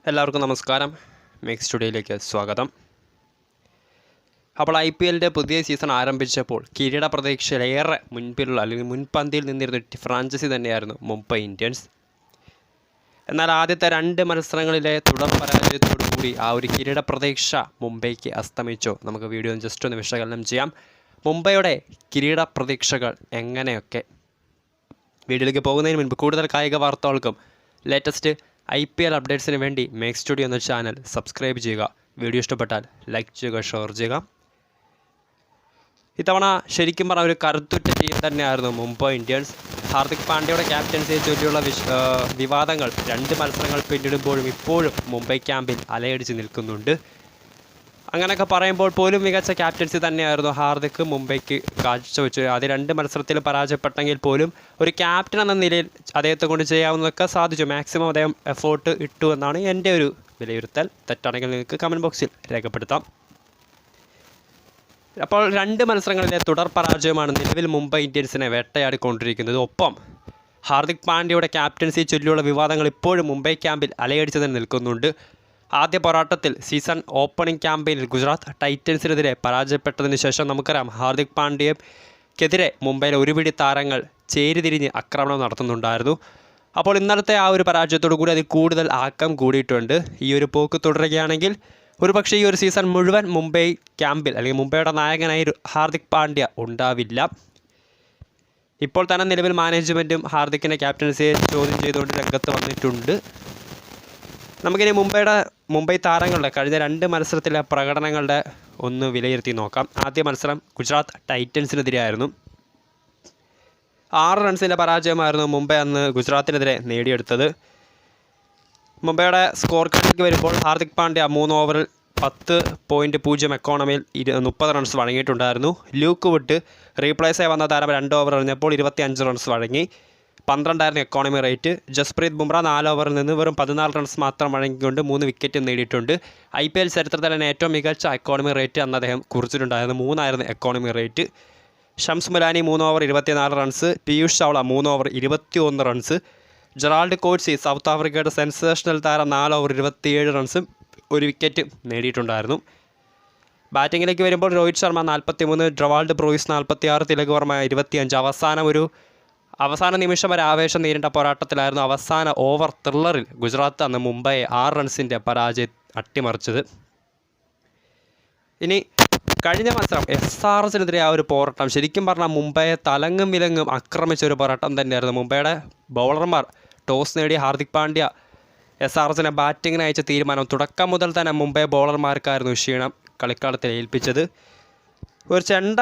എല്ലാവർക്കും നമസ്കാരം. മേക്സ് സ്റ്റുഡിയോയിലേക്ക് സ്വാഗതം. അപ്പോൾ IPLൻ്റെ പുതിയ സീസൺ ആരംഭിച്ചപ്പോൾ കിരീട പ്രതീക്ഷയിലേറെ മുൻപിലുള്ള അല്ലെങ്കിൽ മുൻപന്തിയിൽ നിന്നിരുന്ന ഫ്രാഞ്ചൈസി തന്നെയായിരുന്നു മുംബൈ ഇന്ത്യൻസ്. എന്നാൽ ആദ്യത്തെ 2 മത്സരങ്ങളിലെ തുടർ പരാജയത്തോടുകൂടി ആ ഒരു കിരീട പ്രതീക്ഷ മുംബൈക്ക് അസ്തമിച്ചു. നമുക്ക് വീഡിയോ ജസ്റ്റ് ഒന്ന് വിശകലനം ചെയ്യാം. മുംബൈയുടെ കിരീട പ്രതീക്ഷകൾ എങ്ങനെയൊക്കെ. വീഡിയോയിലേക്ക് പോകുന്നതിന് മുൻപ് കൂടുതൽ കായിക വാർത്തകൾക്കും ലേറ്റസ്റ്റ് IPL അപ്ഡേറ്റ്സിന് വേണ്ടി മേക്സ് സ്റ്റുഡിയോ എന്ന ചാനൽ സബ്സ്ക്രൈബ് ചെയ്യുക. വീഡിയോ ഇഷ്ടപ്പെട്ടാൽ ലൈക്ക് ചെയ്യുക, ഷെയർ ചെയ്യുക. ഇത്തവണ ശരിക്കും പറഞ്ഞ ഒരു കരുത്തുറ്റ ടീം തന്നെയായിരുന്നു മുംബൈ ഇന്ത്യൻസ്. ഹാർദിക് പാണ്ഡ്യയുടെ ക്യാപ്റ്റൻസിയെ ചൊല്ലിയുള്ള വിവാദങ്ങൾ 2 മത്സരങ്ങൾ പിന്നിടുമ്പോഴും ഇപ്പോഴും മുംബൈ ക്യാമ്പിൽ അലയടിച്ച് നിൽക്കുന്നുണ്ട്. അങ്ങനെയൊക്കെ പറയുമ്പോൾ പോലും മികച്ച ക്യാപ്റ്റൻസി തന്നെയായിരുന്നു ഹാർദിക് മുംബൈക്ക് കാഴ്ചവെച്ച്. അത് 2 മത്സരത്തിൽ പരാജയപ്പെട്ടെങ്കിൽ പോലും ഒരു ക്യാപ്റ്റൻ എന്ന നിലയിൽ അദ്ദേഹത്തെ കൊണ്ട് ചെയ്യാവുന്നതൊക്കെ സാധിച്ചു. മാക്സിമം അദ്ദേഹം എഫേർട്ട് ഇട്ടു എന്നാണ് എൻ്റെ ഒരു വിലയിരുത്തൽ. തെറ്റാണെങ്കിൽ നിങ്ങൾക്ക് കമൻറ്റ് ബോക്സിൽ രേഖപ്പെടുത്താം. അപ്പോൾ 2 മത്സരങ്ങളിലെ തുടർ പരാജയമാണ് നിലവിൽ മുംബൈ ഇന്ത്യൻസിനെ വേട്ടയാടിക്കൊണ്ടിരിക്കുന്നത്. ഒപ്പം ഹാർദിക് പാണ്ഡ്യയുടെ ക്യാപ്റ്റൻസി ചൊല്ലിയുള്ള വിവാദങ്ങൾ ഇപ്പോഴും മുംബൈ ക്യാമ്പിൽ അലയടിച്ച് തന്നെ നിൽക്കുന്നുണ്ട്. ആദ്യ പോരാട്ടത്തിൽ സീസൺ ഓപ്പണിംഗ് ക്യാമ്പയിനിൽ ഗുജറാത്ത് ടൈറ്റൻസിനെതിരെ പരാജയപ്പെട്ടതിന് ശേഷം നമുക്കറിയാം ഹാർദിക് പാണ്ഡ്യക്കെതിരെ മുംബൈയിലെ ഒരുപിടി താരങ്ങൾ ചേരിതിരിഞ്ഞ് ആക്രമണം നടത്തുന്നുണ്ടായിരുന്നു. അപ്പോൾ ഇന്നലത്തെ ആ ഒരു പരാജയത്തോടു കൂടി അതിൽ കൂടുതൽ ആക്കം കൂടിയിട്ടുണ്ട്. ഈ ഒരു പോക്ക് തുടരുകയാണെങ്കിൽ ഒരുപക്ഷെ ഈ ഒരു സീസൺ മുഴുവൻ മുംബൈ ക്യാമ്പിൽ അല്ലെങ്കിൽ മുംബൈയുടെ നായകനായി ഹാർദിക് പാണ്ഡ്യ ഉണ്ടാവില്ല. ഇപ്പോൾ തന്നെ നിലവിൽ മാനേജ്മെൻറ്റും ഹാർദിക്കിൻ്റെ ക്യാപ്റ്റൻസിയെ ചോദ്യം ചെയ്തുകൊണ്ട് രംഗത്ത് വന്നിട്ടുണ്ട്. നമുക്കിനി മുംബൈ താരങ്ങളുടെ കഴിഞ്ഞ 2 മത്സരത്തിലെ പ്രകടനങ്ങളുടെ ഒന്ന് വിലയിരുത്തി നോക്കാം. ആദ്യ മത്സരം ഗുജറാത്ത് ടൈറ്റൻസിനെതിരെയായിരുന്നു. 6 റൺസിൻ്റെ പരാജയമായിരുന്നു മുംബൈ അന്ന് ഗുജറാത്തിനെതിരെ നേടിയെടുത്തത്. മുംബൈയുടെ സ്കോർ കാർഡിലേക്ക് വരുമ്പോൾ ഹാർദിക് പാണ്ഡ്യ 3 ഓവറിൽ 10.0 എക്കോണമിയിൽ 30 റൺസ് വഴങ്ങിയിട്ടുണ്ടായിരുന്നു. ലൂക്ക് വുഡ് റീപ്ലേസായി വന്ന താരം 2 ഓവർ എറിഞ്ഞപ്പോൾ 25 റൺസ് വഴങ്ങി. 12 എക്കോണമി റേറ്റ്. ജസ്പ്രീത് ബുംറ 4 ഓവറിൽ നിന്ന് വെറും 14 റൺസ് മാത്രം വഴങ്ങിക്കൊണ്ട് 3 വിക്കറ്റ് നേടിയിട്ടുണ്ട്. IPL ചരിത്രത്തിൽ തന്നെ ഏറ്റവും മികച്ച എക്കോണമി റേറ്റ് അന്ന് അദ്ദേഹം കുറിച്ചിട്ടുണ്ടായിരുന്നു. 3 economy rate. Shams Mulani 3 over 24 runs. Piyush Chawla 3 over 21 runs. Gerald Coetzee south ആഫ്രിക്കയുടെ സെൻസേഷണൽ താരം 4 ഓവർ 27 റൺസും 1 വിക്കറ്റ് നേടിയിട്ടുണ്ടായിരുന്നു. ബാറ്റിങ്ങിലേക്ക് വരുമ്പോൾ രോഹിത് ശർമ്മ 43, ഡ്രവാൾഡ് ബ്രൂയിസ് 46, തിലക് വർമ്മ 25. അവസാന നിമിഷം വരെ ആവേശം നേരിട്ട പോരാട്ടത്തിലായിരുന്നു അവസാന ഓവർ ത്രില്ലറിൽ ഗുജറാത്ത് അന്ന് മുംബൈയെ 6 റൺസിൻ്റെ പരാജയം അട്ടിമറിച്ചത്. ഇനി കഴിഞ്ഞ മത്സരം SRHനെതിരെ ആ ഒരു പോരാട്ടം ശരിക്കും പറഞ്ഞാൽ മുംബൈയെ തലങ്ങും വിലങ്ങും ആക്രമിച്ച ഒരു പോരാട്ടം തന്നെയായിരുന്നു. മുംബൈയുടെ ബൗളർമാർ ടോസ് നേടി ഹാർദിക് പാണ്ഡ്യ SRHനെ ബാറ്റിങ്ങിന് അയച്ച തീരുമാനം തുടക്കം മുതൽ തന്നെ മുംബൈ ബൗളർമാർക്കായിരുന്നു ക്ഷീണം കളിക്കളത്തിൽ ഏൽപ്പിച്ചത്. ഒരു ചെണ്ട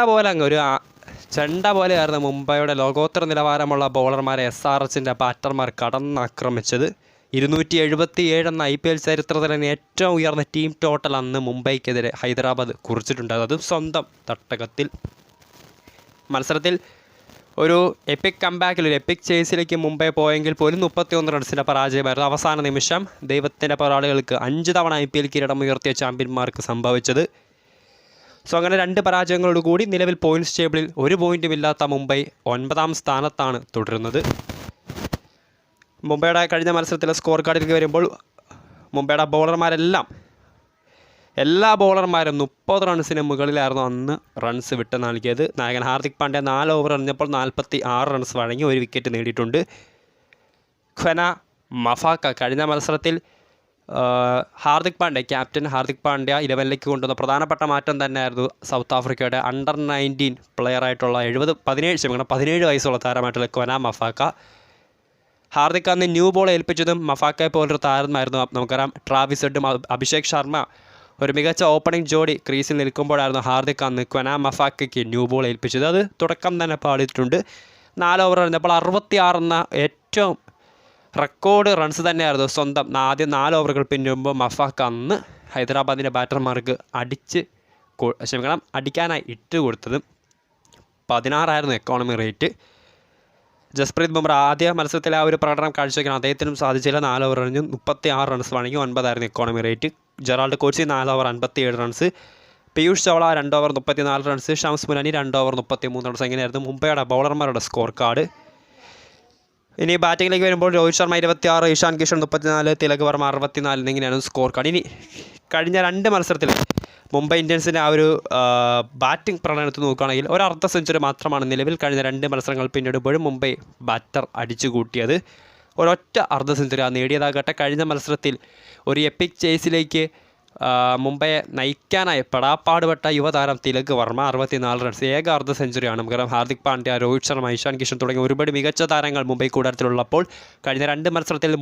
പോലെയായിരുന്നു മുംബൈയുടെ ലോകോത്തര നിലവാരമുള്ള ബൗളർമാരെ SRHൻ്റെ ബാറ്റർമാർ കടന്നാക്രമിച്ചത്. 277 എന്ന IPL ചരിത്രത്തിൽ തന്നെ ഏറ്റവും ഉയർന്ന ടീം ടോട്ടൽ അന്ന് മുംബൈക്കെതിരെ ഹൈദരാബാദ് കുറിച്ചിട്ടുണ്ടായിരുന്നു, അതും സ്വന്തം തട്ടകത്തിൽ. മത്സരത്തിൽ ഒരു എപ്പിക് കംബാക്കിൽ ഒരു എപ്പിക് ചേസിലേക്ക് മുംബൈ പോയെങ്കിൽ പോലും 31 റൺസിൻ്റെ പരാജയമായിരുന്നു അവസാന നിമിഷം ദൈവത്തിൻ്റെ പോരാളികൾക്ക് 5 തവണ IPL കിരീടം ഉയർത്തിയ ചാമ്പ്യന്മാർക്ക് സംഭവിച്ചത്. സോ അങ്ങനെ 2 പരാജയങ്ങളോടുകൂടി നിലവിൽ പോയിൻറ്റ്സ് ടേബിളിൽ 1 പോയിൻറ്റും ഇല്ലാത്ത മുംബൈ 9ാം സ്ഥാനത്താണ് തുടരുന്നത്. മുംബൈയുടെ കഴിഞ്ഞ മത്സരത്തിലെ സ്കോർ കാർഡിലേക്ക് വരുമ്പോൾ മുംബൈയുടെ എല്ലാ ബോളർമാരും 30 റൺസിന് മുകളിലായിരുന്നു അന്ന് റൺസ് വിട്ട് നൽകിയത്. നായകൻ ഹാർദിക് പാണ്ഡ്യ 4 ഓവർ എറിഞ്ഞപ്പോൾ 46 റൺസ് വഴങ്ങി 1 വിക്കറ്റ് നേടിയിട്ടുണ്ട്. ഖ്വന മഫാക്ക കഴിഞ്ഞ മത്സരത്തിൽ ക്യാപ്റ്റൻ ഹാർദിക് പാണ്ഡ്യ 11ലേക്ക് കൊണ്ടുവന്ന പ്രധാനപ്പെട്ട മാറ്റം തന്നെയായിരുന്നു സൗത്ത് ആഫ്രിക്കയുടെ അണ്ടർ 19 പ്ലെയറായിട്ടുള്ള 17 വയസ്സുള്ള താരമായിട്ടുള്ള ഖ്വന മഫാക്ക. ഹാർദിക് അന്ന് ന്യൂ ബോൾ ഏൽപ്പിച്ചതും മഫാക്കയെ പോലൊരു താരമായിരുന്നു. നമുക്കറിയാം ട്രാവിസ് ഹെഡും അഭിഷേക് ശർമ്മ ഒരു മികച്ച ഓപ്പണിംഗ് ജോഡി ക്രീസിൽ നിൽക്കുമ്പോഴായിരുന്നു ഹാർദിക് അന്ന് ഖ്വന മഫാക്കയ്ക്ക് ന്യൂ ബോൾ ഏൽപ്പിച്ചത്. അത് തുടക്കം തന്നെ പാടിയിട്ടുണ്ട്. 4 ഓവർ എറിഞ്ഞപ്പോൾ 66 എന്ന ഏറ്റവും റെക്കോർഡ് റൺസ് തന്നെയായിരുന്നു സ്വന്തം ആദ്യം 4 ഓവറുകൾ പിന്നിടുമ്പോൾ മഫാക്ക അന്ന് ഹൈദരാബാദിൻ്റെ ബാറ്റർമാർക്ക് അടിക്കാനായി ഇട്ട് കൊടുത്തത്. 16 എക്കോണമി റേറ്റ്. ജസ്പ്രീത് ബുംറ ആദ്യ മത്സരത്തിലെ ആ ഒരു പ്രകടനം കാഴ്ചവെക്കാൻ അദ്ദേഹത്തിനും സാധിച്ചില്ല. 4 ഓവർ എറിഞ്ഞു 36 റൺസ് വഴങ്ങി 9 economy rate. Gerald Coetzee 4 over 57 runs. Piyush Chawla 2 over 34 runs. Shams Mulani 2 over 33 runs. എങ്ങനെയായിരുന്നു മുംബൈയുടെ ബൗളർമാരുടെ സ്കോർ കാർഡ്. ഇനി ബാറ്റിങ്ങിലേക്ക് വരുമ്പോൾ രോഹിത് ശർമ്മ 26, ഇഷാൻ കിഷൻ 34, തിലക് വർമ്മ 64 എന്നിങ്ങനെയാണ് സ്കോർ കാർഡ്. ഇനി കഴിഞ്ഞ 2 മത്സരത്തിൽ മുംബൈ ഇന്ത്യൻസിൻ്റെ ആ ഒരു ബാറ്റിംഗ് പ്രകടനത്തിൽ നോക്കുകയാണെങ്കിൽ ഒരു അർദ്ധ സെഞ്ചുറി മാത്രമാണ് നിലവിൽ കഴിഞ്ഞ 2 മത്സരങ്ങൾ പിന്നിടുമ്പോഴും മുംബൈ ബാറ്റർ അടിച്ചു കൂട്ടിയത്. ഒരൊറ്റ അർദ്ധ സെഞ്ചുറി ആ നേടിയതാകട്ടെ കഴിഞ്ഞ മത്സരത്തിൽ ഒരു എപ്പിക് ചേസിലേക്ക് മുംബൈയെ നയിക്കാനായി പെടാപ്പാടുപെട്ട യുവതാരം തിലക് വർമ്മ 64 റൺസ്, ഏക അർദ്ധ സെഞ്ചുറിയാണ്. കാരണം ഹാർദിക് പാണ്ഡ്യ, രോഹിത് ശർമ്മ, ഇഷാൻ കിഷൻ തുടങ്ങിയ ഒരുപാട് മികച്ച താരങ്ങൾ മുംബൈ കൂടാരത്തിലുള്ളപ്പോൾ കഴിഞ്ഞ 2 മത്സരത്തിൽ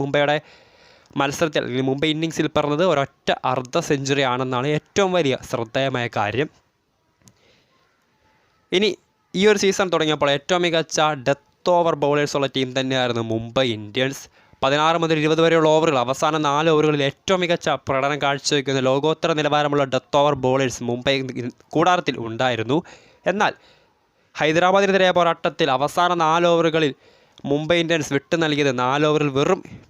മുംബൈ ഇന്നിങ്സിൽ പറഞ്ഞത് ഒരൊറ്റ അർദ്ധ സെഞ്ചുറി ആണെന്നാണ് ഏറ്റവും വലിയ ശ്രദ്ധേയമായ കാര്യം. ഇനി ഈ ഒരു സീസൺ തുടങ്ങിയപ്പോൾ ഏറ്റവും മികച്ച ഡെത്ത് ഓവർ ബൗളേഴ്സുള്ള ടീം തന്നെയായിരുന്നു മുംബൈ ഇന്ത്യൻസ്. 16 മുതൽ 20 വരെയുള്ള ഓവറുകൾ, അവസാന 4 ഓവറുകളിൽ ഏറ്റവും മികച്ച പ്രകടനം കാഴ്ചവെക്കുന്ന ലോകോത്തര നിലവാരമുള്ള ഡെത്ത് ഓവർ ബൗളേഴ്സ് മുംബൈ കൂടാരത്തിൽ ഉണ്ടായിരുന്നു. എന്നാൽ ഹൈദരാബാദിനെതിരായ പോരാട്ടത്തിൽ അവസാന 4 ഓവറുകളിൽ മുംബൈ ഇന്ത്യൻസ് വിട്ടു നൽകിയത് 4 ഓവറിൽ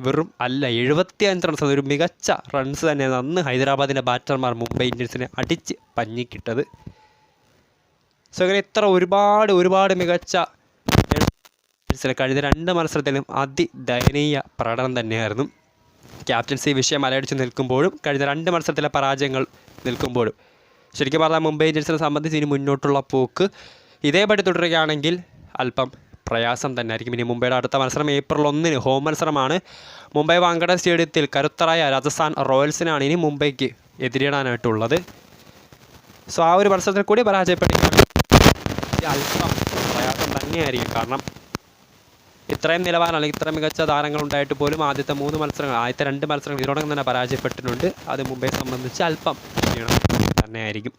വെറും അല്ല 75 റൺസ്, ഒരു മികച്ച റൺസ് തന്നെയാണ് അന്ന് ഹൈദരാബാദിൻ്റെ ബാറ്റർമാർ മുംബൈ ഇന്ത്യൻസിനെ അടിച്ച് പഞ്ഞിക്കിട്ടത്. സോ ഇങ്ങനെ ഇത്ര ഒരുപാട് മികച്ച കഴിഞ്ഞ 2 മത്സരത്തിലും അതിദയനീയ പ്രകടനം തന്നെയായിരുന്നു. ക്യാപ്റ്റൻസി വിഷയം അലയടിച്ച് നിൽക്കുമ്പോഴും കഴിഞ്ഞ 2 മത്സരത്തിലെ പരാജയങ്ങൾ നിൽക്കുമ്പോഴും ശരിക്കും പറഞ്ഞാൽ മുംബൈ ഇന്ത്യൻസിനെ സംബന്ധിച്ച് ഇനി മുന്നോട്ടുള്ള പോക്ക് ഇതേപടി തുടരുകയാണെങ്കിൽ അല്പം പ്രയാസം തന്നെ ആയിരിക്കും. ഇനി മുംബൈയുടെ അടുത്ത മത്സരം ഏപ്രിൽ 1 ഹോം മത്സരമാണ്. മുംബൈ വാങ്കഡെ സ്റ്റേഡിയത്തിൽ കരുത്തരായ രാജസ്ഥാൻ റോയൽസിനാണ് ഇനി മുംബൈക്ക് എതിരിടാനായിട്ടുള്ളത്. സോ ആ ഒരു മത്സരത്തിൽ കൂടി പരാജയപ്പെടുകയാണ് അല്പം പ്രയാസം തന്നെയായിരിക്കും. കാരണം ഇത്രയും നിലവാരം അല്ലെങ്കിൽ ഇത്ര മികച്ച താരങ്ങൾ ഉണ്ടായിട്ട് പോലും ആദ്യത്തെ 2 മത്സരങ്ങൾ ഇതിനോടകം തന്നെ പരാജയപ്പെട്ടിട്ടുണ്ട്. അത് മുംബൈയെ സംബന്ധിച്ച് അല്പം ക്ഷീണം തന്നെയായിരിക്കും.